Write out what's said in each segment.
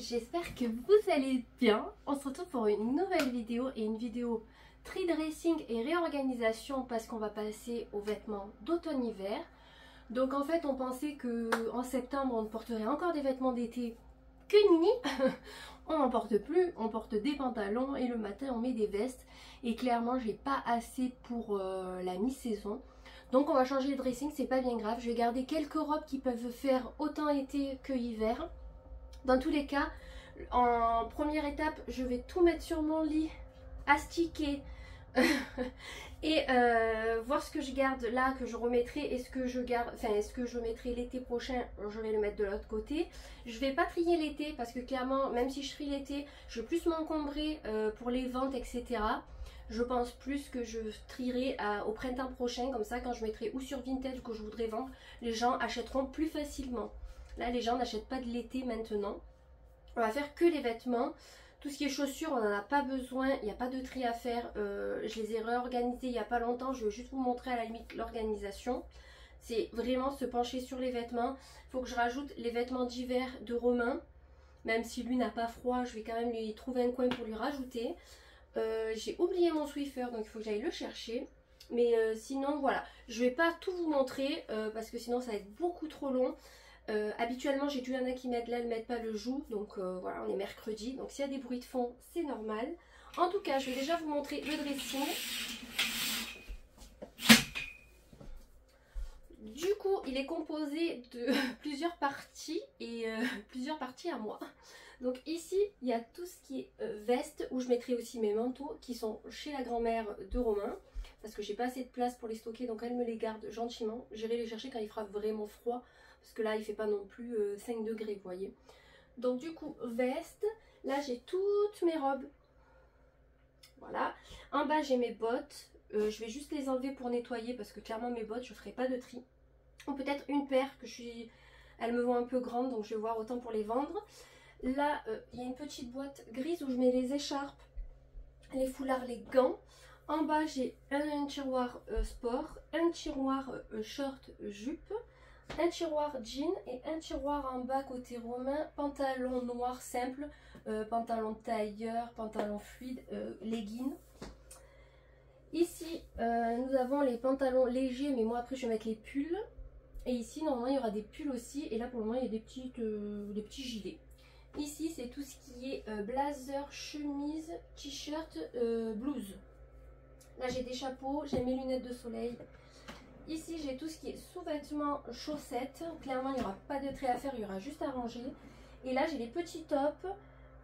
j'espère que vous allez bien. On se retrouve pour une nouvelle vidéo et une vidéo tri dressing et réorganisation parce qu'on va passer aux vêtements d'automne-hiver. Donc en fait on pensait que en septembre on porterait encore des vêtements d'été, que nini. On n'en porte plus, on porte des pantalons et le matin on met des vestes et clairement j'ai pas assez pour la mi-saison. Donc on va changer de dressing, c'est pas bien grave. Je vais garder quelques robes qui peuvent faire autant été que hiver. Dans tous les cas, en première étape, je vais tout mettre sur mon lit, astiquer et voir ce que je garde là, que je remettrai, et ce que je garde, enfin est-ce que je mettrai l'été prochain, je vais le mettre de l'autre côté. Je vais pas trier l'été parce que clairement, même si je trie l'été, je vais plus m'encombrer pour les ventes, etc. Je pense plus que je trierai au printemps prochain, comme ça quand je mettrai ou sur Vinted ou que je voudrais vendre, les gens achèteront plus facilement. Là les gens n'achètent pas de l'été maintenant. On va faire que les vêtements. Tout ce qui est chaussures, on n'en a pas besoin, il n'y a pas de tri à faire. Je les ai réorganisées il n'y a pas longtemps, je vais juste vous montrer à la limite l'organisation. C'est vraiment se pencher sur les vêtements. Il faut que je rajoute les vêtements d'hiver de Romain. Même si lui n'a pas froid, je vais quand même lui trouver un coin pour lui rajouter. J'ai oublié mon Swiffer, donc il faut que j'aille le chercher. Mais sinon voilà, je vais pas tout vous montrer parce que sinon ça va être beaucoup trop long. Habituellement j'ai Juliana qui m'aide, là elle m'aide pas le jour, donc voilà, on est mercredi, donc s'il y a des bruits de fond c'est normal. En tout cas je vais déjà vous montrer le dressing. Du coup il est composé de plusieurs parties et plusieurs parties à moi. Donc ici il y a tout ce qui est veste, où je mettrai aussi mes manteaux qui sont chez la grand-mère de Romain, parce que j'ai pas assez de place pour les stocker, donc elle me les garde gentiment. J'irai les chercher quand il fera vraiment froid, parce que là il fait pas non plus 5 degrés, vous voyez. Donc du coup veste, là j'ai toutes mes robes, voilà. En bas j'ai mes bottes, je vais juste les enlever pour nettoyer parce que clairement mes bottes je ferai pas de tri. Ou peut-être une paire que elles me vont un peu grandes, donc je vais voir autant pour les vendre. Là il y a une petite boîte grise où je mets les écharpes, les foulards, les gants. En bas j'ai un tiroir sport, un tiroir short jupe, un tiroir jean et un tiroir en bas côté Romain, pantalon noir simple, pantalon tailleur, pantalon fluide, leggings. Ici nous avons les pantalons légers, mais moi après je vais mettre les pulls. Et ici normalement il y aura des pulls aussi, et là pour le moment il y a des petits gilets. Ici c'est tout ce qui est blazer, chemise, t-shirt, blouse. Là j'ai des chapeaux, j'ai mes lunettes de soleil. Ici j'ai tout ce qui est sous-vêtements, chaussettes. Clairement il n'y aura pas de trait à faire, il y aura juste à ranger. Et là j'ai les petits tops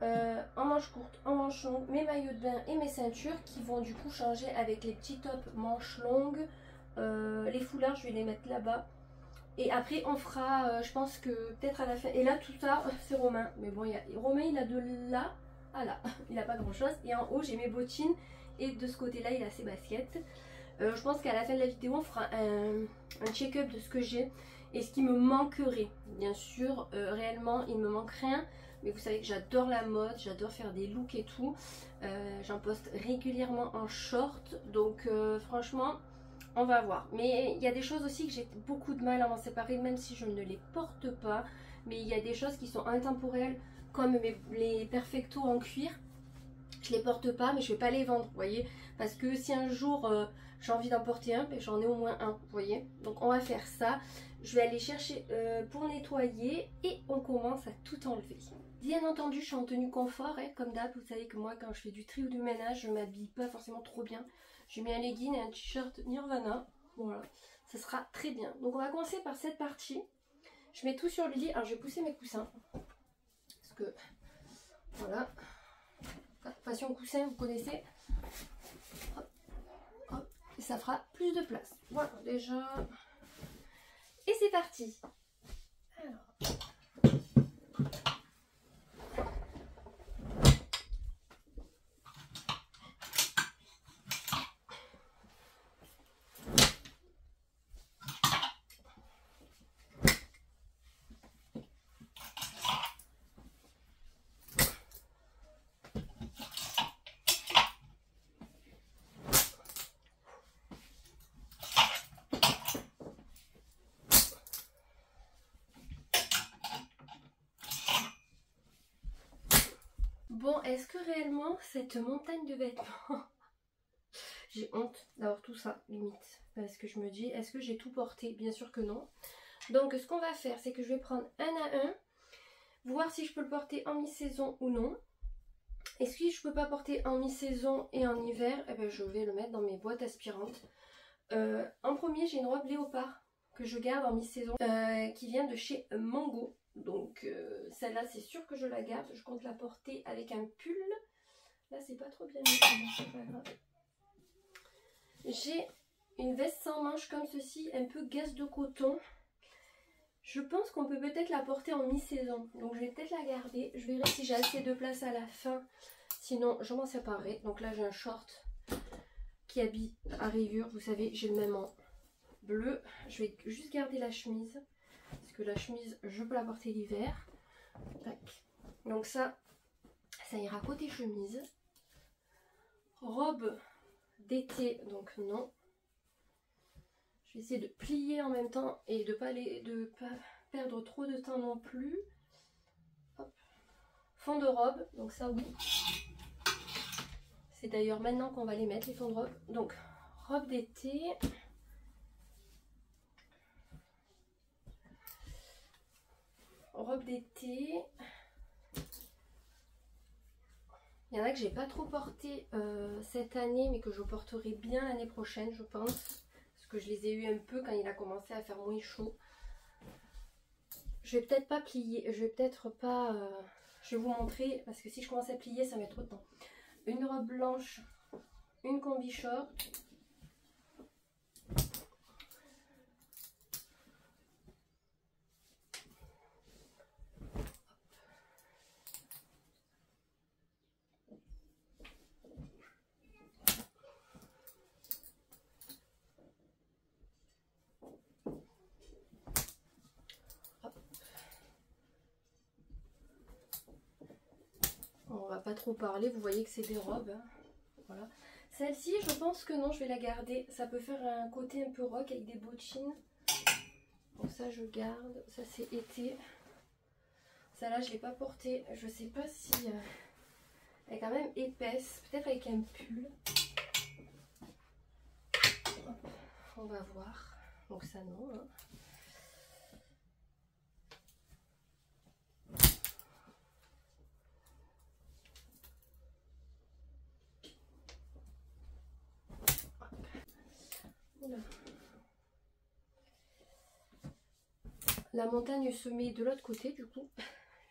en manches courtes, en manches longues, mes maillots de bain et mes ceintures qui vont du coup changer avec les petits tops manches longues. Les foulards je vais les mettre là-bas. Et après on fera, je pense que peut-être à la fin. Et là tout ça c'est Romain. Mais bon, Romain il a de là à là. Il n'a pas grand chose. Et en haut j'ai mes bottines. Et de ce côté là il a ses baskets. Je pense qu'à la fin de la vidéo on fera un check-up de ce que j'ai et ce qui me manquerait. Bien sûr réellement il ne me manque rien. Mais vous savez que j'adore la mode, j'adore faire des looks et tout. J'en poste régulièrement en short. Donc franchement on va voir. Mais il y a des choses aussi que j'ai beaucoup de mal à m'en séparer, même si je ne les porte pas. Mais il y a des choses qui sont intemporelles, comme les perfectos en cuir. Je les porte pas, mais je vais pas les vendre, vous voyez. Parce que si un jour j'ai envie d'en porter un, j'en ai au moins un, vous voyez. Donc on va faire ça. Je vais aller chercher pour nettoyer et on commence à tout enlever. Bien entendu, je suis en tenue confort, hein, comme d'hab. Vous savez que moi, quand je fais du tri ou du ménage, je m'habille pas forcément trop bien. J'ai mis un legging et un t-shirt Nirvana. Voilà, ça sera très bien. Donc on va commencer par cette partie. Je mets tout sur le lit. Alors je vais pousser mes coussins. Parce que, voilà. Passion coussin, vous connaissez. Hop, hop, et ça fera plus de place. Voilà, déjà. Et c'est parti. Alors. Bon, est-ce que réellement cette montagne de vêtements... J'ai honte d'avoir tout ça, limite. Parce que je me dis, est-ce que j'ai tout porté? Bien sûr que non. Donc ce qu'on va faire, c'est que je vais prendre un à un, voir si je peux le porter en mi-saison ou non. Et si je peux pas porter en mi-saison et en hiver, eh ben, je vais le mettre dans mes boîtes aspirantes. En premier, j'ai une robe léopard que je garde en mi-saison, qui vient de chez Mango. Donc celle-là, c'est sûr que je la garde. Je compte la porter avec un pull. Là, c'est pas trop bien mis, c'est pas grave. J'ai une veste sans manches comme ceci, un peu gaze de coton. Je pense qu'on peut peut-être la porter en mi-saison. Donc je vais peut-être la garder. Je verrai si j'ai assez de place à la fin. Sinon, je m'en séparerai. Donc là, j'ai un short qui habille à rayures. Vous savez, j'ai le même en bleu. Je vais juste garder la chemise. Parce que la chemise, je peux la porter l'hiver. Donc ça ira côté chemise. Robe d'été, donc non. Je vais essayer de plier en même temps et de pas perdre trop de temps non plus. Hop. Fond de robe, donc ça oui. C'est d'ailleurs maintenant qu'on va les mettre, les fonds de robe. Donc, robe d'été. Robe d'été. Il y en a que j'ai pas trop porté cette année, mais que je porterai bien l'année prochaine, je pense. Parce que je les ai eu un peu quand il a commencé à faire moins chaud. Je vais peut-être pas plier, je vais peut-être pas... je vais vous montrer, parce que si je commence à plier, ça met trop de temps. Une robe blanche, une combi short. On va pas trop parler, vous voyez que c'est des robes. Hein. Voilà. Celle-ci, je pense que non, je vais la garder. Ça peut faire un côté un peu rock avec des bottines. Donc ça, je garde. Ça, c'est été. Celle-là, je ne l'ai pas portée. Je sais pas si... elle est quand même épaisse. Peut-être avec un pull. Hop, on va voir. Donc ça, non. Hein. La montagne se met de l'autre côté du coup.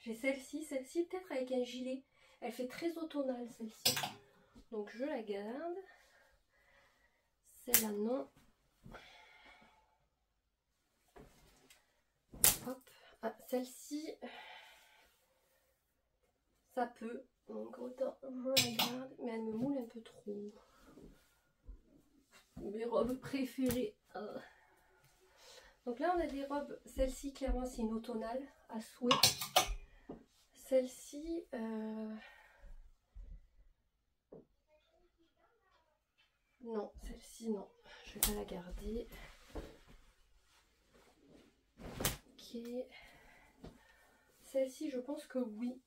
J'ai celle-ci peut-être avec un gilet. Elle fait très automnale celle-ci. Donc je la garde. Celle-là non. Hop. Ah, celle-ci, ça peut. Donc autant je la garde. Mais elle me moule un peu trop. Mes robes préférées. Donc là on a des robes, celle-ci clairement c'est une automnale à souhait. Celle-ci, non, celle-ci non, je vais pas la garder. Ok, celle-ci je pense que oui.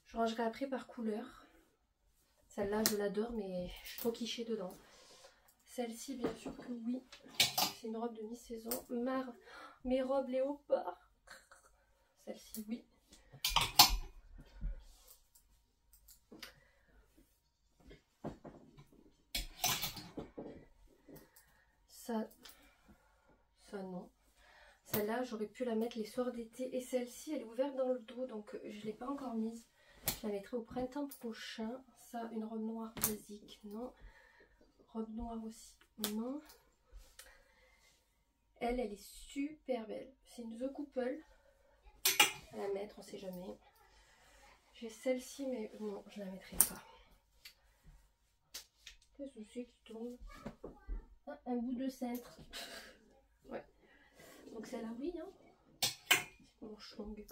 Je rangerai après par couleur. Celle-là je l'adore mais je suis trop quichée dedans. Celle-ci bien sûr que oui. C'est une robe de mi-saison. Mes robes léopard. Celle-ci, oui. Ça non. Celle-là, j'aurais pu la mettre les soirs d'été. Et celle-ci, elle est ouverte dans le dos, donc je ne l'ai pas encore mise. Je la mettrai au printemps prochain. Ça, une robe noire basique, non. Robe noire aussi, non. Elle est super belle. C'est une The Couple. À la mettre, on sait jamais. J'ai celle-ci, mais non, je la mettrai pas. Qu'est-ce que c'est qui tombe? Ah, un bout de cintre. Ouais. Donc celle-là, oui, hein. C'est manche longue.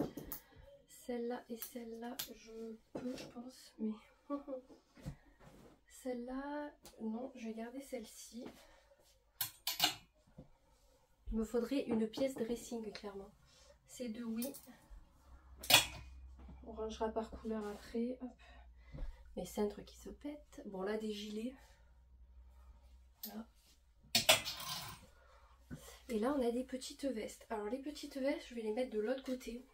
Celle-là et celle-là, je peux, je pense, mais... Celle-là, non, je vais garder celle-ci. Il me faudrait une pièce dressing, clairement. Ces deux, oui. On rangera par couleur après. Hop. Les cintres qui se pètent. Bon là des gilets. Là. Et là on a des petites vestes. Alors les petites vestes je vais les mettre de l'autre côté.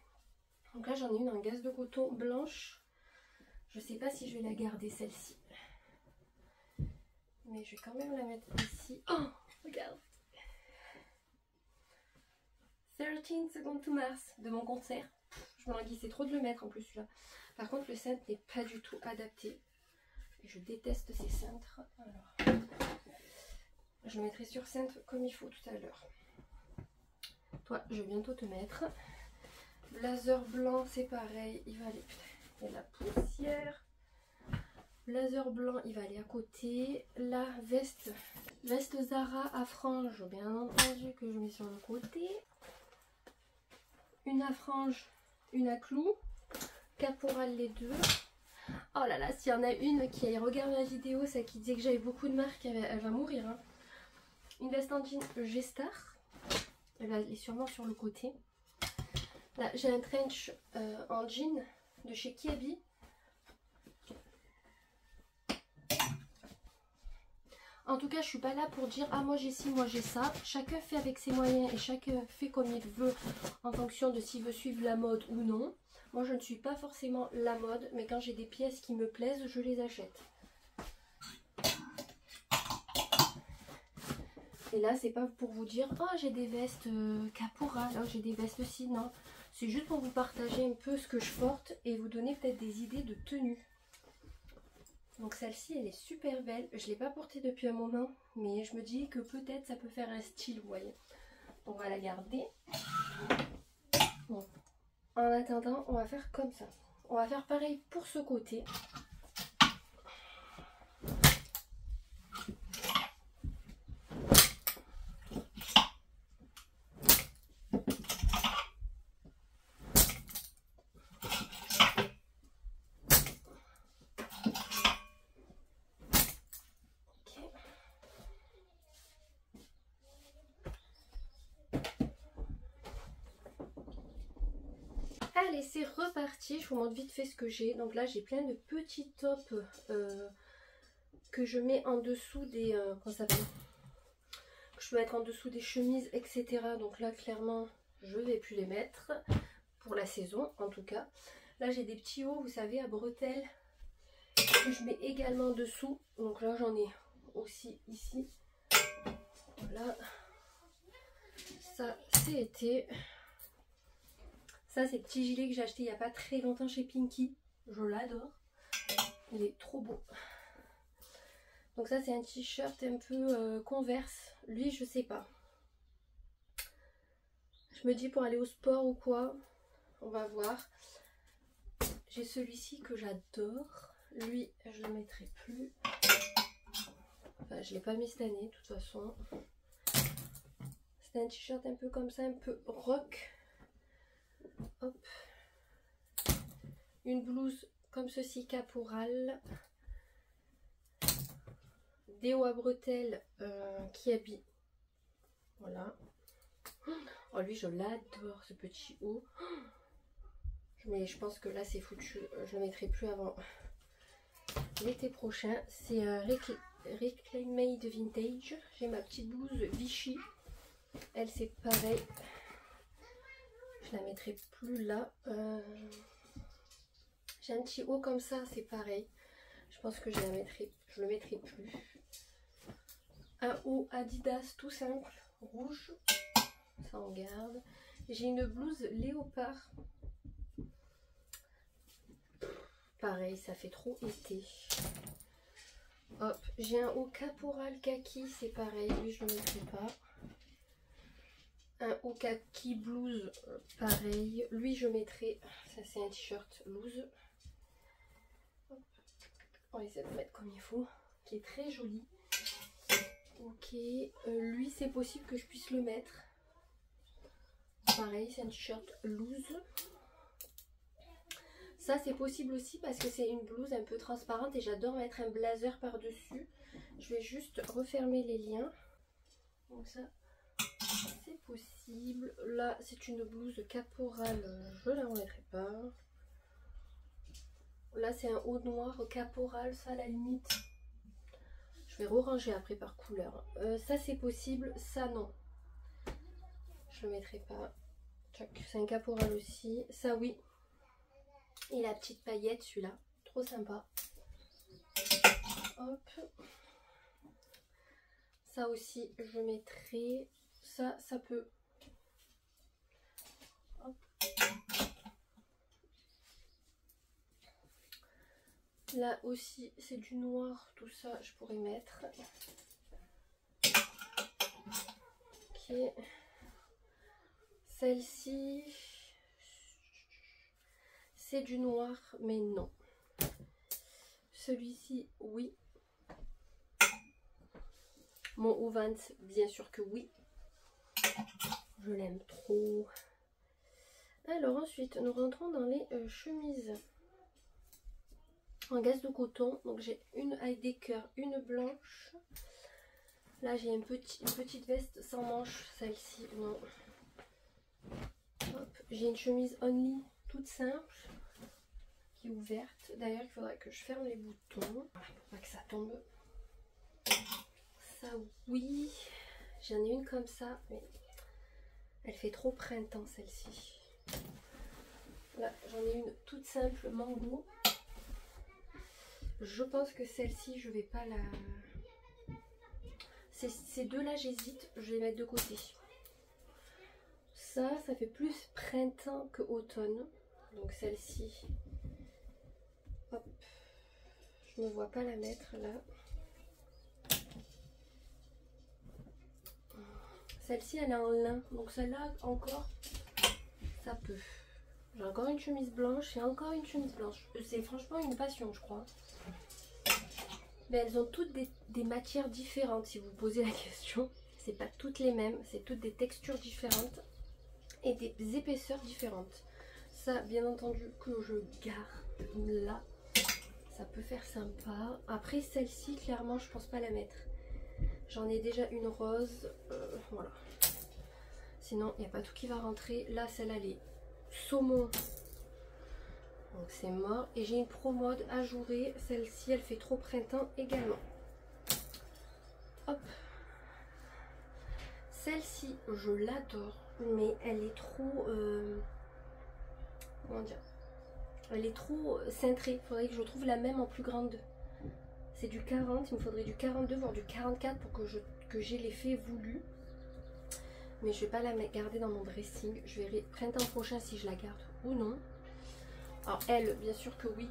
Donc là j'en ai une en gaze de coton blanche. Je sais pas si je vais la garder celle-ci. Mais je vais quand même la mettre ici. Oh regarde. 13 Seconds to Mars de mon concert. Je me languissais trop de le mettre en plus celui-là. Par contre le cintre n'est pas du tout adapté. Je déteste ces cintres. Alors, je le mettrai sur cintre comme il faut tout à l'heure. Toi, je vais bientôt te mettre. Blazer blanc, c'est pareil. Il va aller. Il y a la poussière. Blazer blanc, il va aller à côté. La veste Zara à franges, bien entendu, que je mets sur le côté. Une à franges, une à clous. Caporal les deux. Oh là là, s'il y en a une qui regarde la vidéo, celle qui disait que j'avais beaucoup de marques, elle va mourir. Hein. Une veste en jean G-Star. Elle est sûrement sur le côté. Là, j'ai un trench en jean de chez Kiabi. En tout cas, je suis pas là pour dire ah moi j'ai ci, moi j'ai ça. Chacun fait avec ses moyens et chacun fait comme il veut en fonction de s'il veut suivre la mode ou non. Moi je ne suis pas forcément la mode, mais quand j'ai des pièces qui me plaisent, je les achète. Et là c'est pas pour vous dire oh j'ai des vestes caporal, oh, j'ai des vestes ci, non. C'est juste pour vous partager un peu ce que je porte et vous donner peut-être des idées de tenue. Donc celle-ci elle est super belle, je ne l'ai pas portée depuis un moment, mais je me dis que peut-être ça peut faire un style, vous voyez. On va la garder. Bon. En attendant, on va faire comme ça. On va faire pareil pour ce côté. Allez, c'est reparti. Je vous montre vite fait ce que j'ai. Donc là, j'ai plein de petits tops que je mets en dessous des... comment ça s'appelle ? Que je peux mettre en dessous des chemises, etc. Donc là, clairement, je ne vais plus les mettre. Pour la saison, en tout cas. Là, j'ai des petits hauts, vous savez, à bretelles. Que je mets également dessous. Donc là, j'en ai aussi ici. Voilà. Ça, c'est été... Ça, c'est le petit gilet que j'ai acheté il n'y a pas très longtemps chez Pinky. Je l'adore. Il est trop beau. Donc ça, c'est un t-shirt un peu Converse. Lui, je sais pas. Je me dis pour aller au sport ou quoi. On va voir. J'ai celui-ci que j'adore. Lui, je le mettrai plus. Enfin, je ne l'ai pas mis cette année, de toute façon. C'est un t-shirt un peu comme ça, un peu rock. Hop. Une blouse comme ceci, caporal. Des hauts à bretelles Kiabi. Voilà. Oh, lui, je l'adore, ce petit haut. Mais je pense que là, c'est foutu. Je le mettrai plus avant l'été prochain. C'est Reclaim Made Vintage. J'ai ma petite blouse Vichy. Elle, c'est pareil. Je la mettrai plus là. J'ai un petit haut comme ça, c'est pareil. Je pense que je le mettrai plus. Un haut Adidas tout simple, rouge. Ça on garde. J'ai une blouse léopard. Pareil, ça fait trop été. Hop, j'ai un haut caporal kaki, c'est pareil. Lui, je ne le mettrai pas. Un haut kaki blouse, pareil. Lui, je mettrai. Ça, c'est un t-shirt loose. Hop. On va essayer de le mettre comme il faut. Qui est très joli. Ok. Lui, c'est possible que je puisse le mettre. Pareil, c'est un t-shirt loose. Ça, c'est possible aussi parce que c'est une blouse un peu transparente et j'adore mettre un blazer par-dessus. Je vais juste refermer les liens. Donc ça, c'est possible. Là, c'est une blouse caporal. Je ne la remettrai pas. Là c'est un haut noir caporal, ça à la limite. Je vais re-ranger après par couleur. Ça c'est possible, ça non. Je le mettrai pas. C'est un caporal aussi. Ça oui. Et la petite paillette, celui-là. Trop sympa. Hop. Ça aussi, je mettrai. Ça peut. Hop. Là aussi, c'est du noir. Tout ça, je pourrais mettre. Ok. Celle-ci, c'est du noir, mais non. Celui-ci, oui. Mon Ouvant, bien sûr que oui. Je l'aime trop. Alors ensuite, nous rentrons dans les chemises en gaze de coton. Donc j'ai une avec des cœurs, une blanche. Là j'ai une petite veste sans manches. Celle-ci, non. J'ai une chemise only toute simple qui est ouverte. D'ailleurs, il faudrait que je ferme les boutons pour pas que ça tombe. Ça, oui. J'en ai une comme ça, mais elle fait trop printemps celle-ci. Là, j'en ai une toute simple mango. Je pense que celle-ci, je vais pas la... Ces deux-là, j'hésite. Je vais les mettre de côté. Ça fait plus printemps que automne. Donc celle-ci, hop, je ne me vois pas la mettre là. Celle-ci, elle est en lin. Donc celle-là, encore, ça peut. J'ai encore une chemise blanche et encore une chemise blanche. C'est franchement une passion, je crois. Mais elles ont toutes des matières différentes, si vous vous posez la question. C'est pas toutes les mêmes, c'est toutes des textures différentes. Et des épaisseurs différentes. Ça, bien entendu, que je garde là. Ça peut faire sympa. Après, celle-ci, clairement, je pense pas la mettre. J'en ai déjà une rose. Voilà. Sinon, il n'y a pas tout qui va rentrer. Là, celle-là, elle est saumon. Donc, c'est mort. Et j'ai une Pro Mode ajourée. Celle-ci, elle fait trop printemps également. Hop. Celle-ci, je l'adore. Mais elle est trop... comment dire, elle est trop cintrée. Il faudrait que je trouve la même en plus grande. C'est du 40, il me faudrait du 42 voire du 44 pour que j'ai l'effet voulu. Mais je vais pas la garder dans mon dressing. Je verrai printemps prochain si je la garde ou non. Alors elle, bien sûr que oui,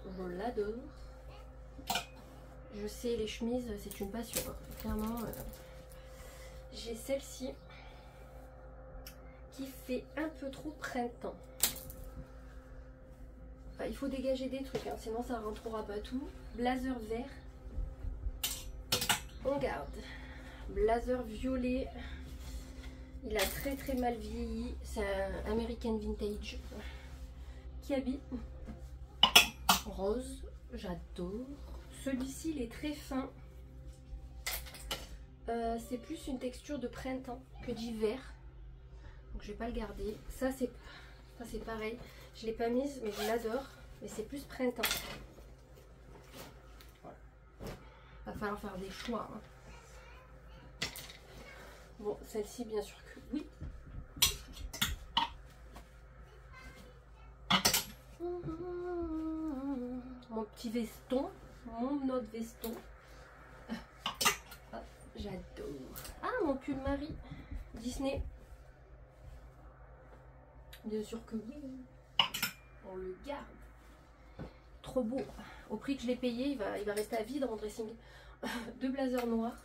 je l'adore. Je sais, les chemises c'est une passion, hein. Clairement. J'ai celle-ci qui fait un peu trop printemps. Enfin, il faut dégager des trucs, hein, sinon ça rentrera pas tout. Blazer vert. On garde. Blazer violet. Il a très très mal vieilli. C'est un American Vintage. Kiabi. Rose. J'adore. Celui-ci, il est très fin. C'est plus une texture de printemps que d'hiver. Donc je vais pas le garder. Ça c'est pareil. Je l'ai pas mise mais je l'adore. Mais c'est plus printemps. Voilà. Va falloir faire des choix. Hein. Bon, celle-ci bien sûr que oui. Mon petit veston. Mon autre veston. J'adore. Ah, mon pull Marie Disney. Bien sûr que oui. On le garde. Trop beau. Au prix que je l'ai payé, il va rester à vie dans mon dressing. Deux blazers noirs.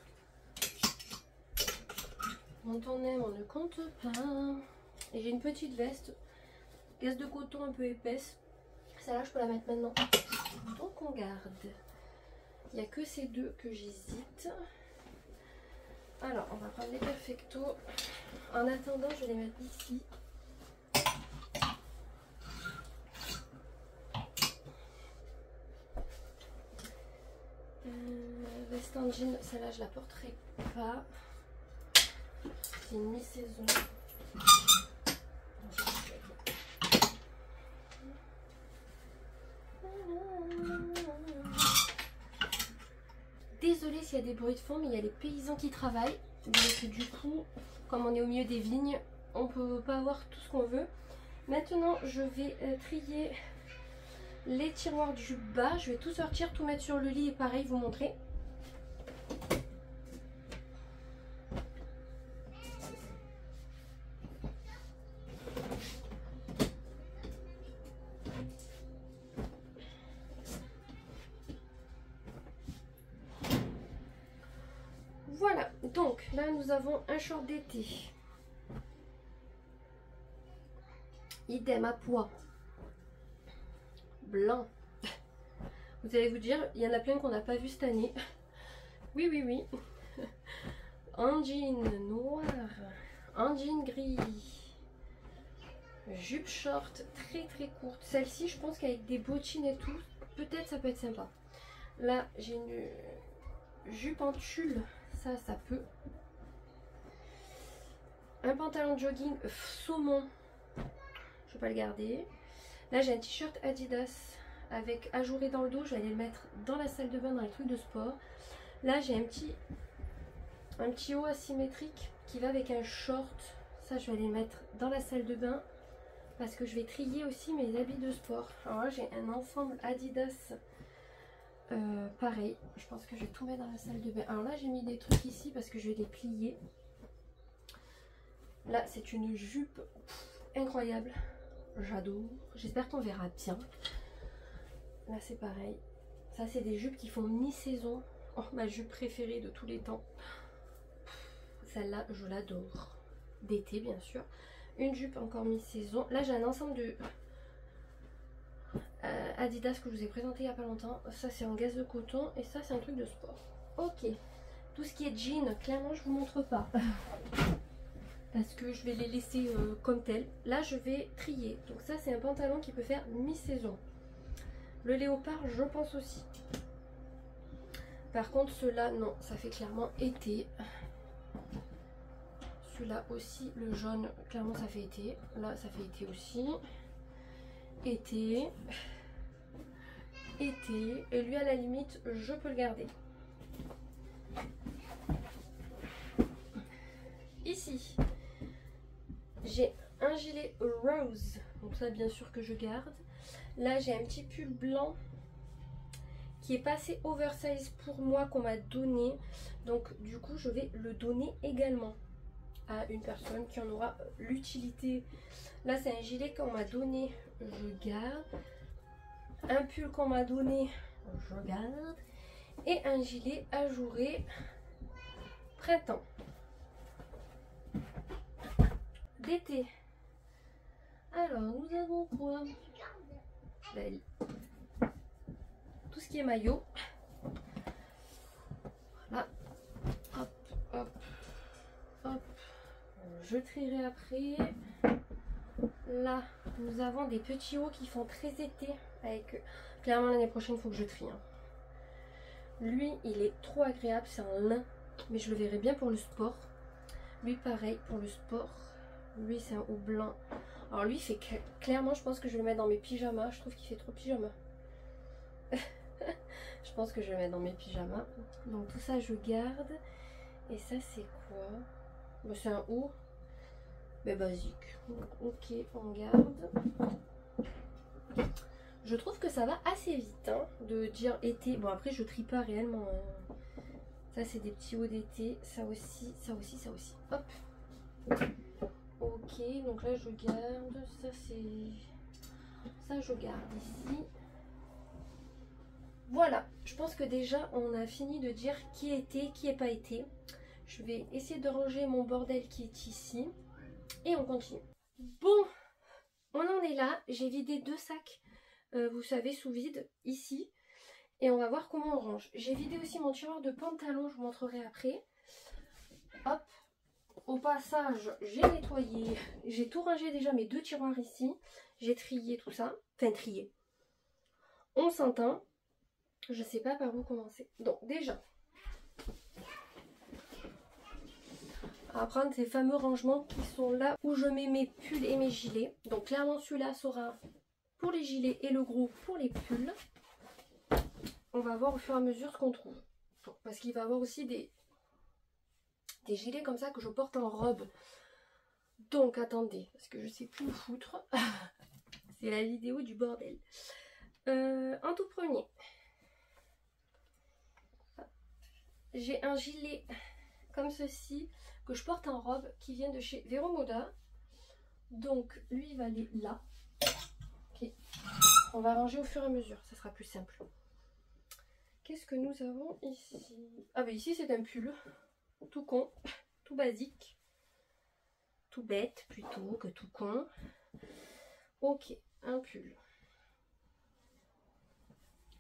Quand on aime, on ne compte pas. Et j'ai une petite veste. Gaze de coton un peu épaisse. Celle-là, je peux la mettre maintenant. Donc on garde. Il n'y a que ces deux que j'hésite. Alors, on va prendre les perfectos. En attendant, je vais les mettre ici. Veste en jean, celle-là, je la porterai pas. C'est une mi-saison. s'il y a des bruits de fond, mais il y a les paysans qui travaillent. Donc du coup, comme on est au milieu des vignes, on peut pas avoir tout ce qu'on veut. Maintenant, je vais trier les tiroirs du bas. Je vais tout sortir, tout mettre sur le lit et pareil, vous montrer. Voilà, donc là nous avons un short d'été. Idem à pois. Blanc. Vous allez vous dire, il y en a plein qu'on n'a pas vu cette année. Oui, oui, oui. En jean noir. En jean gris. Jupe short très très courte. Celle-ci, je pense qu'avec des bottines et tout, peut-être ça peut être sympa. Là, j'ai une jupe en tulle. Ça peut. Un pantalon de jogging saumon. Je vais pas le garder. Là, j'ai un t-shirt Adidas avec ajouré dans le dos. Je vais aller le mettre dans la salle de bain, dans les trucs de sport. Là, j'ai un petit haut asymétrique qui va avec un short. Ça, je vais aller le mettre dans la salle de bain parce que je vais trier aussi mes habits de sport. Alors là, j'ai un ensemble Adidas. Pareil, je pense que je vais tout mettre dans la salle de bain. Alors là, j'ai mis des trucs ici parce que je vais les plier. Là, c'est une jupe incroyable. J'adore. J'espère qu'on verra bien. Là, c'est pareil. Ça, c'est des jupes qui font mi-saison. Oh, ma jupe préférée de tous les temps. Celle-là, je l'adore. D'été, bien sûr. Une jupe encore mi-saison. Là, j'ai un ensemble de Adidas que je vous ai présenté il n'y a pas longtemps. Ça, c'est en gaze de coton. Et ça, c'est un truc de sport. Ok. Tout ce qui est jean, clairement, je vous montre pas. Parce que je vais les laisser comme tels. Là, je vais trier. Donc ça, c'est un pantalon qui peut faire mi-saison. Le léopard, je pense aussi. Par contre, ceux-là, non. Ça fait clairement été. Celui-là aussi, le jaune, clairement, ça fait été. Là, ça fait été aussi. Été. Été. Et lui, à la limite, je peux le garder. Ici, j'ai un gilet rose. Donc ça, bien sûr que je garde. Là, j'ai un petit pull blanc qui est pas assez oversize pour moi, qu'on m'a donné. Donc, du coup, je vais le donner également à une personne qui en aura l'utilité. Là, c'est un gilet qu'on m'a donné, je garde. Un pull qu'on m'a donné, je garde. Et un gilet ajouré printemps. D'été. Alors, nous avons quoi? Tout ce qui est maillot. Voilà. Hop, hop, hop. Je trierai après. Là, nous avons des petits hauts qui font très été. Avec, clairement, l'année prochaine, il faut que je trie. Lui, il est trop agréable. C'est un lin. Mais je le verrai bien pour le sport. Lui, pareil, pour le sport. Lui, c'est un haut blanc. Alors lui, il fait clairement, je pense que je vais le mettre dans mes pyjamas. Je trouve qu'il fait trop pyjama. Je pense que je vais le mettre dans mes pyjamas. Donc tout ça, je garde. Et ça, c'est quoi? Bon, c'est un haut. Mais basique. Donc, ok, on garde. Je trouve que ça va assez vite, hein, de dire été. Bon, après, je trie pas réellement. Hein. Ça, c'est des petits hauts d'été. Ça aussi, ça aussi, ça aussi. Hop. Ok, donc là je garde, ça c'est... Ça je garde ici. Voilà, je pense que déjà on a fini de dire qui était, qui n'est pas été. Je vais essayer de ranger mon bordel qui est ici. Et on continue. Bon, on en est là. J'ai vidé 2 sacs, vous savez, sous vide, ici. Et on va voir comment on range. J'ai vidé aussi mon tiroir de pantalon, je vous montrerai après. Hop. Au passage, j'ai nettoyé, j'ai tout rangé déjà, mes 2 tiroirs ici. J'ai trié tout ça, enfin trié. On s'entend, je sais pas par où commencer. Donc déjà, on va prendre ces fameux rangements qui sont là où je mets mes pulls et mes gilets. Donc clairement celui-là sera pour les gilets et le gros pour les pulls. On va voir au fur et à mesure ce qu'on trouve. Parce qu'il va avoir aussi des gilets comme ça que je porte en robe. Donc attendez, parce que je sais plus où foutre. C'est la vidéo du bordel. En tout premier, j'ai un gilet comme ceci que je porte en robe qui vient de chez Vero Moda. Donc lui il va aller là. Ok. On va ranger au fur et à mesure, ça sera plus simple. Qu'est-ce que nous avons ici? Ah bah ici c'est un pull, tout con, tout basique, tout bête plutôt que tout con. Ok, un pull.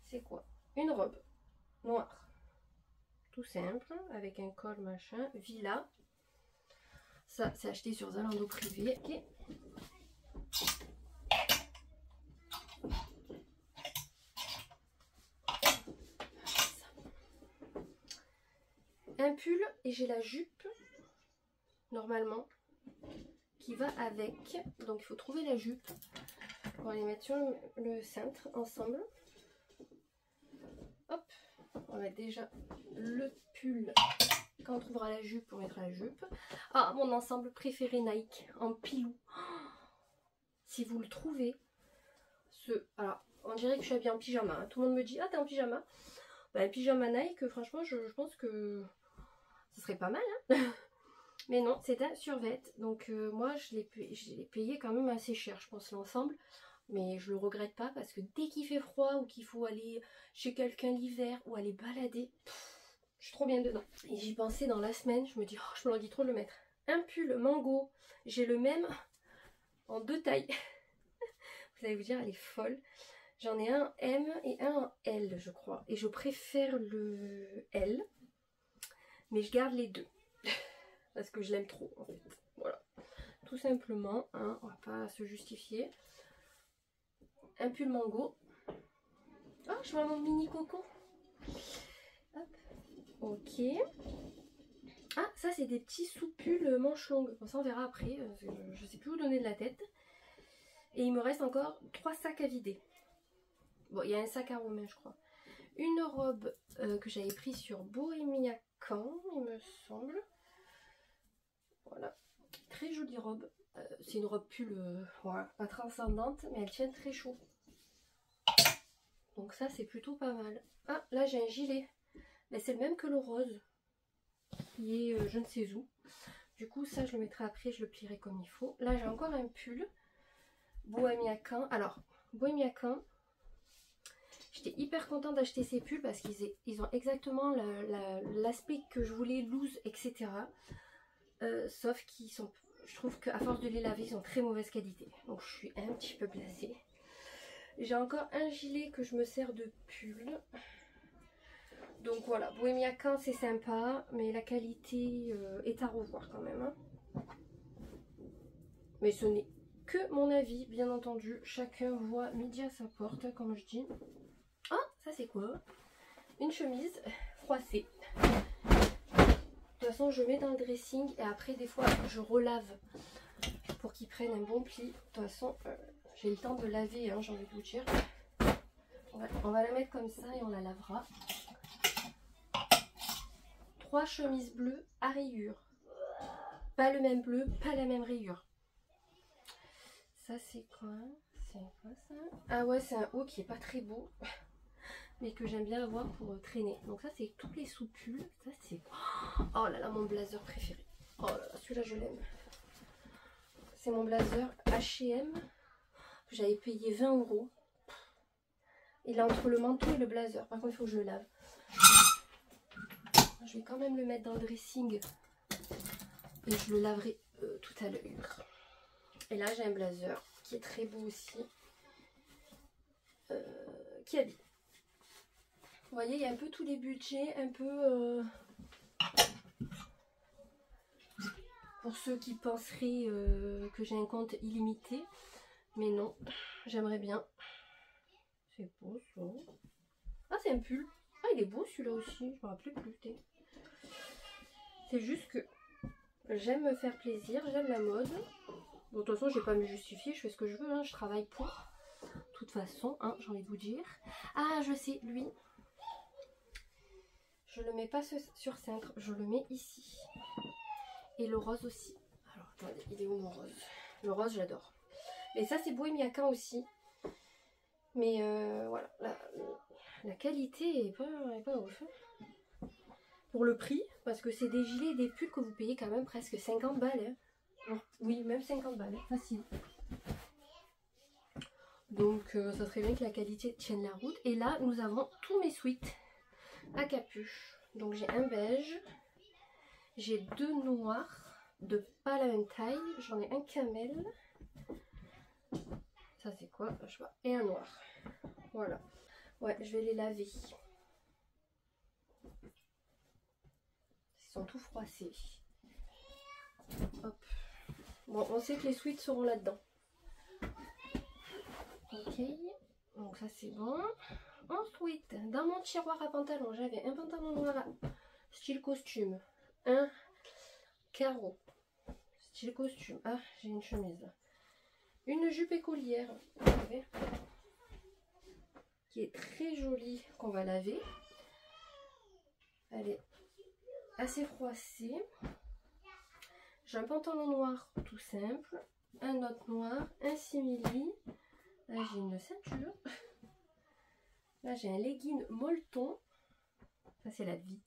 C'est quoi? Une robe noire, tout simple, avec un col machin, Villa. Ça c'est acheté sur Zalando privé. Ok. Un pull et j'ai la jupe normalement qui va avec, donc il faut trouver la jupe. On va les mettre sur le cintre ensemble. Hop, on va mettre déjà le pull. Quand on trouvera la jupe, on mettra la jupe. Ah, mon ensemble préféré Nike en pilou. Si vous le trouvez, alors on dirait que je suis habillée en pyjama, hein. Tout le monde me dit ah t'es en pyjama. Bah, un pyjama Nike, franchement je pense que ce serait pas mal, hein. Mais non, c'est un survêt. Donc moi je l'ai payé quand même assez cher, je pense, l'ensemble. Mais je le regrette pas parce que dès qu'il fait froid ou qu'il faut aller chez quelqu'un l'hiver ou aller balader, je suis trop bien dedans. Et j'y pensais dans la semaine, je me dis oh, je me redis trop de le mettre. Un pull mango, j'ai le même en 2 tailles. Vous allez vous dire, elle est folle. J'en ai un M et un en L, je crois. Et je préfère le L. Mais je garde les deux. Parce que je l'aime trop, en fait. Voilà. Tout simplement, hein, on va pas se justifier. Un pull mango. Oh, je vois mon mini coco. Hop. Ok. Ah, ça, c'est des petits sous-pulls manches longues. Bon, ça, on verra après. Je sais plus où donner de la tête. Et il me reste encore 3 sacs à vider. Bon, il y a un sac à romain, je crois. Une robe que j'avais prise sur Bohemia Camp, il me semble. Voilà. Très jolie robe. C'est une robe pull, voilà, pas transcendante, mais elle tient très chaud. Donc ça, c'est plutôt pas mal. Ah, là, j'ai un gilet. Mais c'est le même que le rose. Qui est je ne sais où. Du coup, ça, je le mettrai après, je le plierai comme il faut. Là, j'ai encore un pull. Bohemia Camp. Alors, Bohemia Camp. J'étais hyper contente d'acheter ces pulls parce qu'ils ont exactement l'aspect que je voulais, loose, etc. Sauf qu'ils sont, je trouve qu'à force de les laver, ils sont très mauvaise qualité. Donc je suis un petit peu blasée. J'ai encore un gilet que je me sers de pull. Donc voilà, Bohemia Camp c'est sympa, mais la qualité est à revoir quand même, hein. Mais ce n'est que mon avis, bien entendu. Chacun voit midi à sa porte, comme je dis. Ah, ça c'est quoi? Une chemise froissée. De toute façon, je mets dans le dressing et après, des fois, je relave pour qu'ils prennent un bon pli. De toute façon, j'ai le temps de laver, hein, j'ai envie de vous dire. On va la mettre comme ça et on la lavera. 3 chemises bleues à rayures. Pas le même bleu, pas la même rayure. Ça, c'est quoi? C'est quoi ça? Ah ouais, c'est un haut qui est pas très beau. Mais que j'aime bien avoir pour traîner. Donc ça c'est tous les sous-pulls. Ça c'est... Oh là là, mon blazer préféré. Oh là là, celui-là je l'aime. C'est mon blazer H&M. J'avais payé 20 €. Il est entre le manteau et le blazer. Par contre il faut que je le lave. Je vais quand même le mettre dans le dressing. Et je le laverai tout à l'heure. Et là j'ai un blazer qui est très beau aussi. Qui habille. Vous voyez, il y a un peu tous les budgets, un peu pour ceux qui penseraient que j'ai un compte illimité. Mais non, j'aimerais bien. C'est beau ça. Ah, c'est un pull. Ah, il est beau celui-là aussi, je me rappelais plus. C'est juste que j'aime me faire plaisir, j'aime la mode. Bon, de toute façon, je vais pas me justifier, je fais ce que je veux, hein, je travaille pour. De toute façon, hein, j'ai envie de vous dire. Ah, je sais, lui. je le mets pas sur cintre, je le mets ici. Et le rose aussi. Alors attendez, il est où mon rose? Le rose j'adore. Et ça c'est Bohemiacan aussi. Mais voilà, la qualité est pas ouf. Pour le prix, parce que c'est des gilets et des pulls que vous payez quand même presque 50 balles. Hein. Oui, même 50 balles, hein. Facile. Donc ça serait bien que la qualité tienne la route. Et là, nous avons tous mes sweats à capuche. Donc j'ai un beige, j'ai 2 noirs de pas la même taille, j'en ai un camel. Ça c'est quoi? Je sais pas. Et un noir. Voilà. Ouais, je vais les laver. Ils sont tout froissés. Hop. Bon, on sait que les sweats seront là-dedans. Ok. Donc ça c'est bon. Ensuite, dans mon tiroir à pantalon, j'avais un pantalon noir style costume. Un carreau. Style costume. Ah, j'ai une chemise là. Une jupe écolière. Vous savez, qui est très jolie, qu'on va laver. Elle est assez froissée. J'ai un pantalon noir tout simple, un autre noir, un simili. Là j'ai une ceinture. Là j'ai un legging molleton. Ça c'est la vie.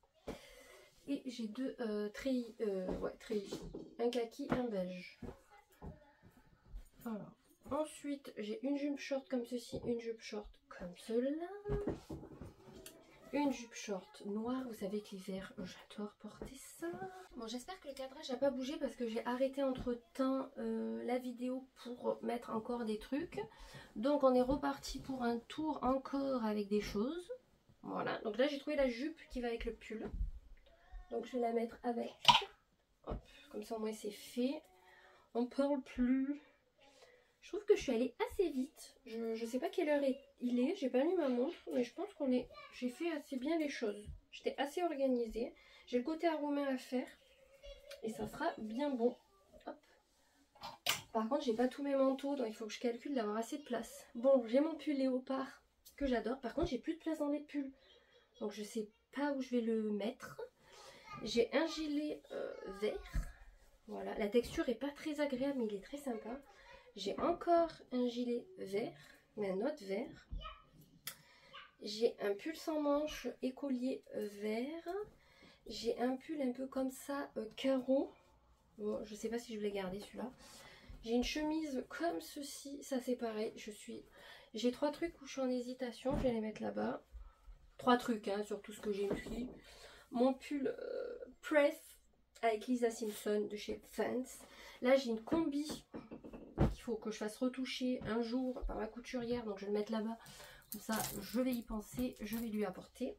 Et j'ai 2 treillis, treillis. Un kaki, un beige. Alors, ensuite j'ai une jupe short comme ceci, une jupe short comme cela. Une jupe short noire, vous savez que l'hiver j'adore porter ça. Bon, j'espère que le cadrage n'a pas bougé parce que j'ai arrêté entre temps la vidéo pour mettre encore des trucs. Donc on est reparti pour un tour encore avec des choses. Voilà, donc là j'ai trouvé la jupe qui va avec le pull. Donc je vais la mettre avec. Hop, comme ça au moins c'est fait. On parle plus. Je trouve que je suis allée assez vite. Je sais pas quelle heure il est. J'ai pas mis ma montre. Mais je pense j'ai fait assez bien les choses. J'étais assez organisée. J'ai le côté aromain à faire. Et ça sera bien bon. Hop. Par contre, j'ai pas tous mes manteaux. Donc il faut que je calcule d'avoir assez de place. Bon, j'ai mon pull léopard que j'adore. Par contre, j'ai plus de place dans les pulls. Donc je sais pas où je vais le mettre. J'ai un gilet vert. Voilà. La texture est pas très agréable, mais il est très sympa. J'ai encore un gilet vert, mais un autre vert. J'ai un pull sans manches écolier vert. J'ai un pull un peu comme ça, carreau. Bon, je sais pas si je vais garder celui-là. J'ai une chemise comme ceci, ça c'est pareil. J'ai 3 trucs où je suis en hésitation, je vais les mettre là-bas. 3 trucs hein, sur tout ce que j'ai pris. Mon pull Press avec Lisa Simpson de chez Fans. Là j'ai une combi. Il faut que je fasse retoucher un jour par ma couturière, donc je vais le mettre là-bas, comme ça je vais y penser, je vais lui apporter.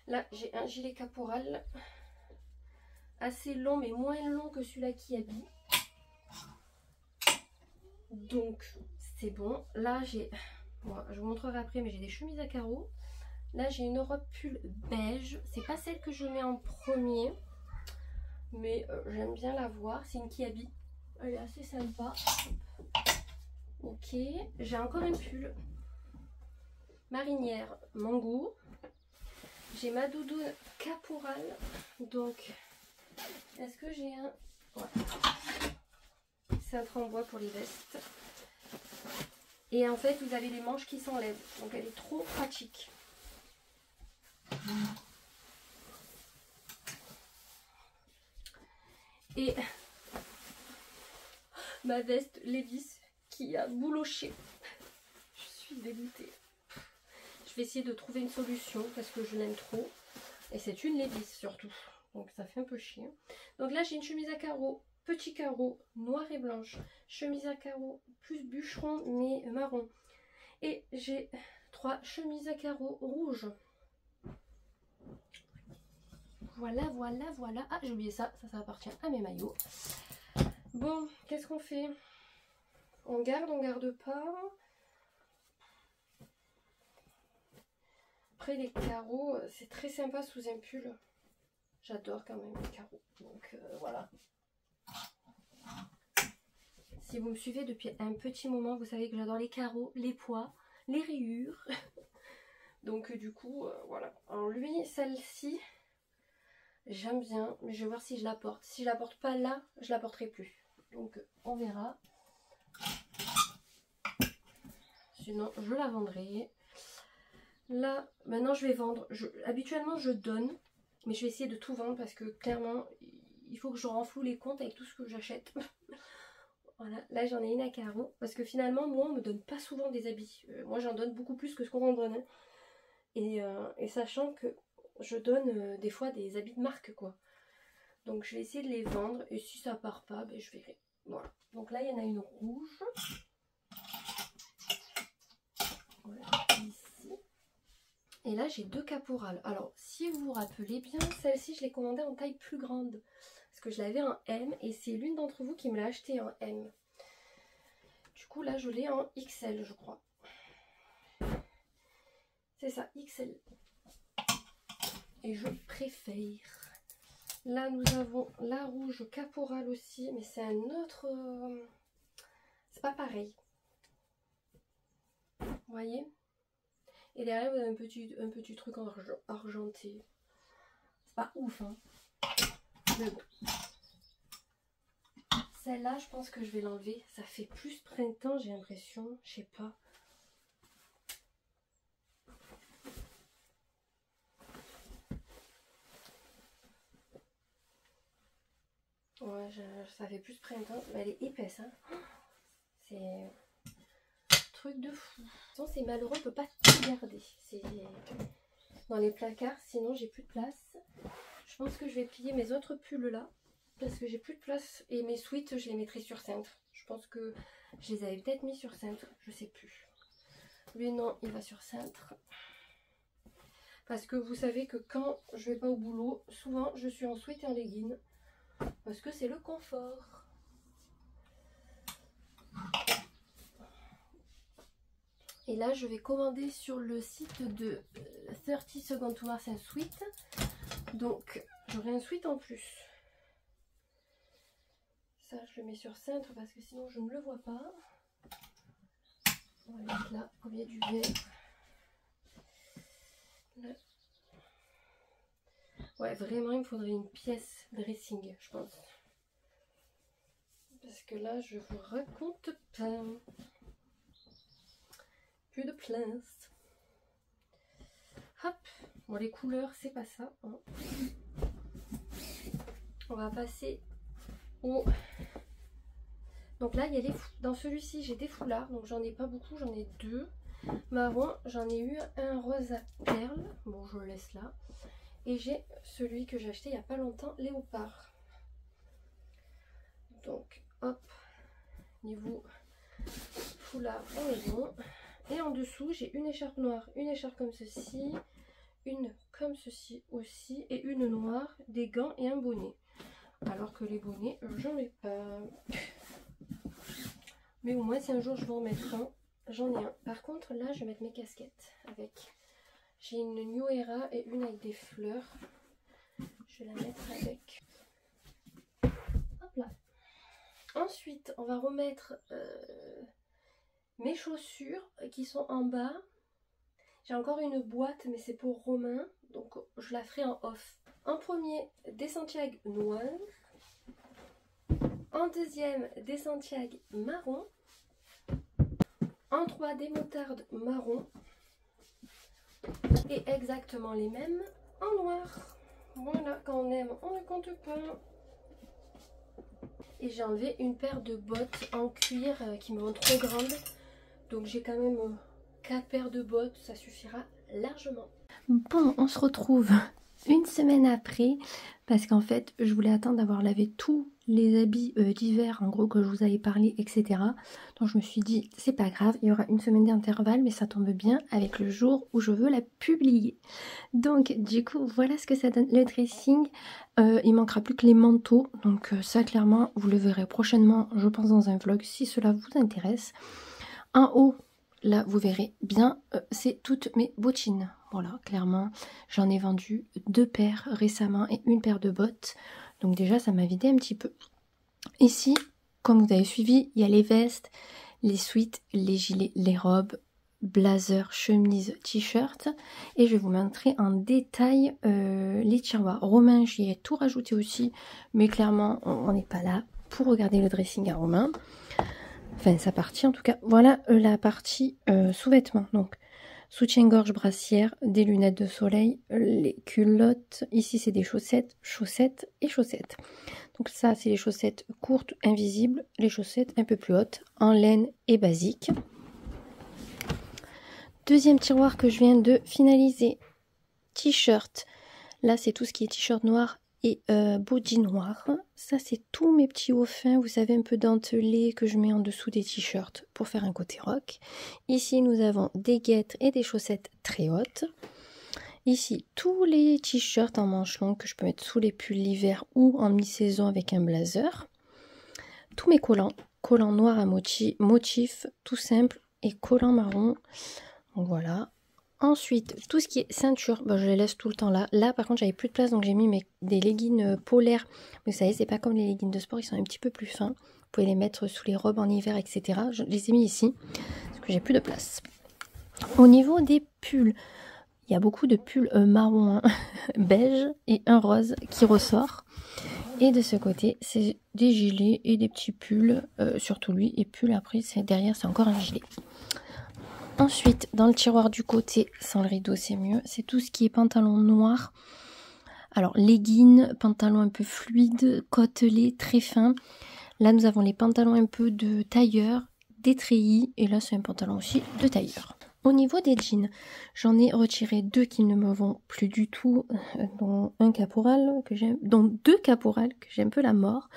Là j'ai un gilet caporal assez long mais moins long que celui-là qui habille, donc c'est bon. Là j'ai, bon, je vous montrerai après, mais j'ai des chemises à carreaux. Là j'ai une robe pull beige, c'est pas celle que je mets en premier, mais j'aime bien la voir, c'est une kiabi. Elle est assez sympa. Ok, j'ai encore un pull marinière mango. J'ai ma doudoune caporal. Donc, est-ce que j'ai un... Ouais. Cintre en bois pour les vestes. Et en fait, vous avez les manches qui s'enlèvent. Donc, elle est trop pratique. Et... ma veste Levi's qui a bouloché. Je suis dégoûtée. Je vais essayer de trouver une solution parce que je l'aime trop. Et c'est une Levi's surtout. Donc ça fait un peu chier. Donc là j'ai une chemise à carreaux, petit carreau, noir et blanche. Chemise à carreaux plus bûcheron mais marron. Et j'ai 3 chemises à carreaux rouges. Voilà, voilà, voilà. Ah j'ai oublié ça. Ça appartient à mes maillots. Bon, qu'est-ce qu'on fait? On garde pas. Après les carreaux, c'est très sympa sous un pull. J'adore quand même les carreaux. Donc voilà. Si vous me suivez depuis un petit moment, vous savez que j'adore les carreaux, les pois, les rayures. Donc du coup, voilà. Alors lui, celle-ci, j'aime bien, mais je vais voir si je la porte. Si je la porte pas là, je la porterai plus. Donc on verra. Sinon, je la vendrai. Là, maintenant je vais vendre. Habituellement, je donne, mais je vais essayer de tout vendre parce que clairement, il faut que je renfloue les comptes avec tout ce que j'achète. Voilà, là j'en ai une à carreaux. Parce que finalement, moi, on me donne pas souvent des habits. Moi, j'en donne beaucoup plus que ce qu'on en donne. Et sachant que je donne des fois des habits de marque, quoi. Donc je vais essayer de les vendre. Et si ça part pas, ben, je verrai. Voilà. Donc là, il y en a une rouge. Voilà, ici. Et là, j'ai 2 caporales. Alors, si vous vous rappelez bien, celle-ci, je l'ai commandée en taille plus grande. Parce que je l'avais en M. Et c'est l'une d'entre vous qui me l'a acheté en M. Du coup, là, je l'ai en XL, je crois. C'est ça, XL. Et je préfère. Là, nous avons la rouge caporale aussi. Mais c'est un autre... c'est pas pareil. Vous voyez? Et derrière, vous avez un petit truc argenté. C'est pas ouf, hein. Mais bon. Celle-là, je pense que je vais l'enlever. Ça fait plus printemps, j'ai l'impression. Je sais pas. Ouais, ça fait plus printemps. Mais elle est épaisse, hein. C'est... truc de fou. De toute façon, c'est malheureux, on peut pas tout garder. C'est dans les placards, sinon j'ai plus de place. Je pense que je vais plier mes autres pulls là, parce que j'ai plus de place. Et mes sweats, je les mettrai sur cintre. Je pense que je les avais peut-être mis sur cintre, je sais plus. Lui non, il va sur cintre. Parce que vous savez que quand je vais pas au boulot, souvent je suis en sweat et en legging. Parce que c'est le confort. Et là, je vais commander sur le site de 30 Seconds to Mars un sweat. Donc, j'aurai un sweat en plus. Ça, je le mets sur cintre parce que sinon, je ne le vois pas. On va mettre là, comme il y a du vert. Là. Ouais, vraiment, il me faudrait une pièce dressing, je pense. Parce que là, je vous raconte pas. Plus de place. Hop. Bon, les couleurs, c'est pas ça. Hein. On va passer au... Donc là, il y a les dans celui-ci, j'ai des foulards. Donc j'en ai pas beaucoup, j'en ai 2. Marron, j'en ai eu un rose à perles. Bon, je le laisse là. Et j'ai celui que j'ai acheté il n'y a pas longtemps, léopard. Donc, hop. Niveau foulard, on est bon. Et en dessous, j'ai une écharpe noire, une écharpe comme ceci, une comme ceci aussi, et une noire, des gants et un bonnet. Alors que les bonnets, j'en ai pas. Mais au moins, si un jour je veux en mettre un, j'en ai un. Par contre, là, je vais mettre mes casquettes avec. J'ai une New Era et une avec des fleurs. Je vais la mettre avec. Hop là. Ensuite, on va remettre mes chaussures qui sont en bas. J'ai encore une boîte, mais c'est pour Romain. Donc, je la ferai en off. En premier, des Santiago noirs. En deuxième, des Santiago marron. En 3, des motardes marron. Et exactement les mêmes en noir. Voilà, quand on aime, on ne compte pas. Et j'ai enlevé une paire de bottes en cuir qui me vont trop grandes. Donc j'ai quand même 4 paires de bottes, ça suffira largement. Bon, on se retrouve une semaine après. Parce qu'en fait, je voulais attendre d'avoir lavé tous les habits d'hiver, en gros, que je vous avais parlé, etc. Donc je me suis dit, c'est pas grave, il y aura une semaine d'intervalle, mais ça tombe bien avec le jour où je veux la publier. Donc du coup, voilà ce que ça donne le dressing. Il manquera plus que les manteaux. Donc ça, clairement, vous le verrez prochainement, je pense, dans un vlog, si cela vous intéresse. En haut, là, vous verrez bien, c'est toutes mes bottines. Voilà, clairement, j'en ai vendu 2 paires récemment et une paire de bottes. Donc déjà, ça m'a vidé un petit peu. Ici, comme vous avez suivi, il y a les vestes, les sweats, les gilets, les robes. blazer, chemise, t-shirt. Et je vais vous montrer en détail les tiroirs. Romain, j'y ai tout rajouté aussi, mais clairement, on n'est pas là pour regarder le dressing à Romain. Enfin, sa partie en tout cas. Voilà la partie sous-vêtements. Donc, soutien-gorge, brassière, des lunettes de soleil, les culottes. Ici, c'est des chaussettes, chaussettes et chaussettes. Donc ça, c'est les chaussettes courtes, invisibles. Les chaussettes un peu plus hautes, en laine et basique. Deuxième tiroir que je viens de finaliser. T-shirt. Là, c'est tout ce qui est t-shirt noir et body noir. Ça, c'est tous mes petits hauts fins, vous savez, un peu dentelés que je mets en dessous des t-shirts pour faire un côté rock. Ici, nous avons des guêtres et des chaussettes très hautes. Ici, tous les t-shirts en manches longues que je peux mettre sous les pulls l'hiver ou en mi-saison avec un blazer. Tous mes collants, collants noirs à motif, tout simple, et collants marron. Donc voilà. Ensuite, tout ce qui est ceinture, ben, je les laisse tout le temps là. Là, par contre, j'avais plus de place, donc j'ai mis des leggings polaires. Mais vous savez, c'est pas comme les leggings de sport, ils sont un petit peu plus fins. Vous pouvez les mettre sous les robes en hiver, etc. Je les ai mis ici, parce que j'ai plus de place. Au niveau des pulls, il y a beaucoup de pulls marron, beige et un rose qui ressort. Et de ce côté, c'est des gilets et des petits pulls, surtout lui. Et pull après, derrière, c'est encore un gilet. Ensuite, dans le tiroir du côté, sans le rideau, c'est mieux. C'est tout ce qui est pantalon noir. Alors, leggings, pantalon un peu fluide, côtelé, très fin. Là, nous avons les pantalons un peu de tailleur, des treillis. Et là, c'est un pantalon aussi de tailleur. Au niveau des jeans, j'en ai retiré deux qui ne me vont plus du tout, dont un caporal que j'aime, dont deux caporales que j'ai un peu la mort.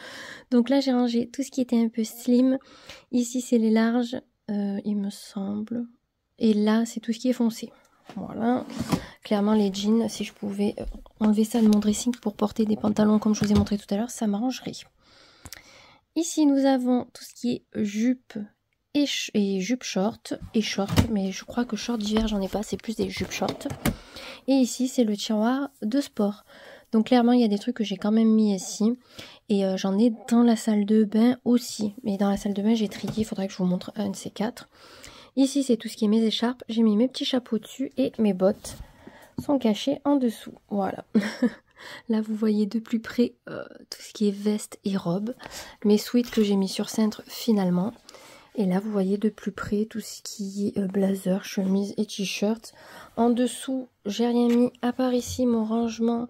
Donc là, j'ai rangé tout ce qui était un peu slim. Ici, c'est les larges, il me semble. Et là, c'est tout ce qui est foncé. Voilà. Clairement, les jeans, si je pouvais enlever ça de mon dressing pour porter des pantalons comme je vous ai montré tout à l'heure, ça m'arrangerait. Ici, nous avons tout ce qui est jupe et jupe short et short. Mais je crois que short d'hiver, j'en ai pas. C'est plus des jupes short. Et ici, c'est le tiroir de sport. Donc clairement, il y a des trucs que j'ai quand même mis ici. Et j'en ai dans la salle de bain aussi. Mais dans la salle de bain, j'ai trié. Il faudrait que je vous montre un de ces quatre. Ici, c'est tout ce qui est mes écharpes. J'ai mis mes petits chapeaux dessus et mes bottes sont cachées en dessous. Voilà. Là, vous voyez de plus près tout ce qui est veste et robe. Mes sweats que j'ai mis sur cintre finalement. Et là, vous voyez de plus près tout ce qui est blazer, chemise et t-shirt. En dessous, j'ai rien mis à part ici mon rangement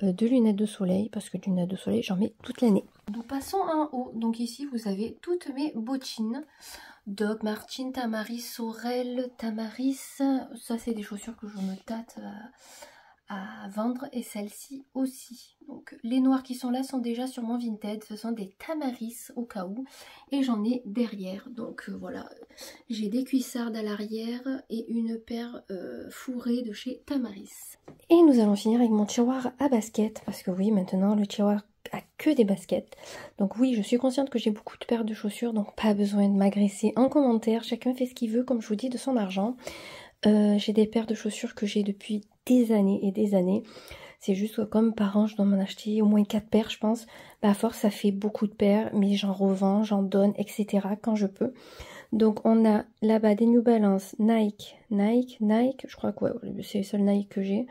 de lunettes de soleil. Parce que lunettes de soleil, j'en mets toute l'année. Nous passons en haut. Donc ici, vous avez toutes mes bottines. Doc Martens, Tamaris, Sorel, Tamaris. Ça, c'est des chaussures que je me tâte à vendre. Et celles-ci aussi. Donc, les noirs qui sont là sont déjà sur mon Vinted. Ce sont des Tamaris au cas où. Et j'en ai derrière. Donc, voilà. J'ai des cuissardes à l'arrière et une paire fourrée de chez Tamaris. Et nous allons finir avec mon tiroir à baskets. Parce que oui, maintenant, le tiroir a que des baskets. Donc oui, je suis consciente que j'ai beaucoup de paires de chaussures, donc pas besoin de m'agresser en commentaire. Chacun fait ce qu'il veut, comme je vous dis, de son argent. J'ai des paires de chaussures que j'ai depuis des années et des années. C'est juste que comme par an, je dois m'en acheter au moins 4 paires, je pense. Bah, à force, ça fait beaucoup de paires, mais j'en revends, j'en donne, etc. quand je peux. Donc on a là-bas des New Balance, Nike. Je crois que ouais, c'est les seuls Nike que j'ai.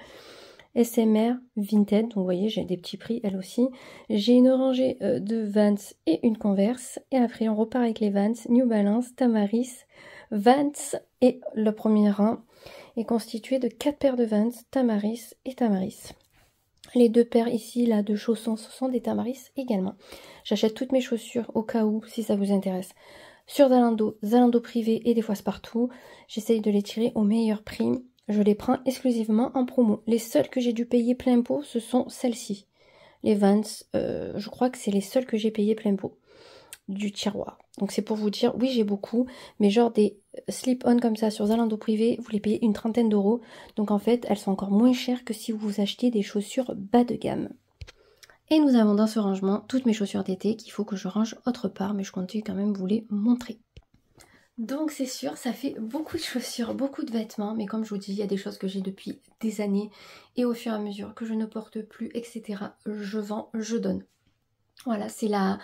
SMR, Vinted, donc vous voyez j'ai des petits prix elle aussi. J'ai une rangée de Vans et une Converse. Et après on repart avec les Vans, New Balance, Tamaris, Vans. Et le premier rang est constitué de 4 paires de Vans, Tamaris et Tamaris. Les deux paires ici là de chaussons, ce sont des Tamaris également. J'achète toutes mes chaussures au cas où si ça vous intéresse. Sur Zalando, Zalando privé et des fois c'est partout. J'essaye de les tirer au meilleur prix. Je les prends exclusivement en promo. Les seules que j'ai dû payer plein pot, ce sont celles-ci. Les Vans, je crois que c'est les seules que j'ai payé plein pot du tiroir. Donc c'est pour vous dire, oui j'ai beaucoup, mais genre des slip-on comme ça sur Zalando privé, vous les payez une trentaine d'euros. Donc en fait, elles sont encore moins chères que si vous achetiez des chaussures bas de gamme. Et nous avons dans ce rangement toutes mes chaussures d'été qu'il faut que je range autre part, mais je comptais quand même vous les montrer. Donc c'est sûr, ça fait beaucoup de chaussures, beaucoup de vêtements, mais comme je vous dis, il y a des choses que j'ai depuis des années et au fur et à mesure que je ne porte plus, etc. je vends, je donne. Voilà, c'est la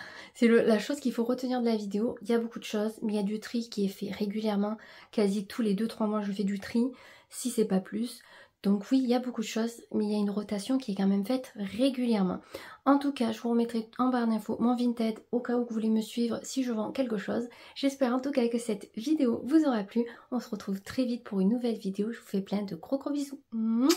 chose qu'il faut retenir de la vidéo. Il y a beaucoup de choses, mais il y a du tri qui est fait régulièrement. Quasi tous les 2-3 mois, je fais du tri, si c'est pas plus. Donc oui, il y a beaucoup de choses, mais il y a une rotation qui est quand même faite régulièrement. En tout cas, je vous remettrai en barre d'infos mon Vinted au cas où vous voulez me suivre si je vends quelque chose. J'espère en tout cas que cette vidéo vous aura plu. On se retrouve très vite pour une nouvelle vidéo. Je vous fais plein de gros bisous. Mouah.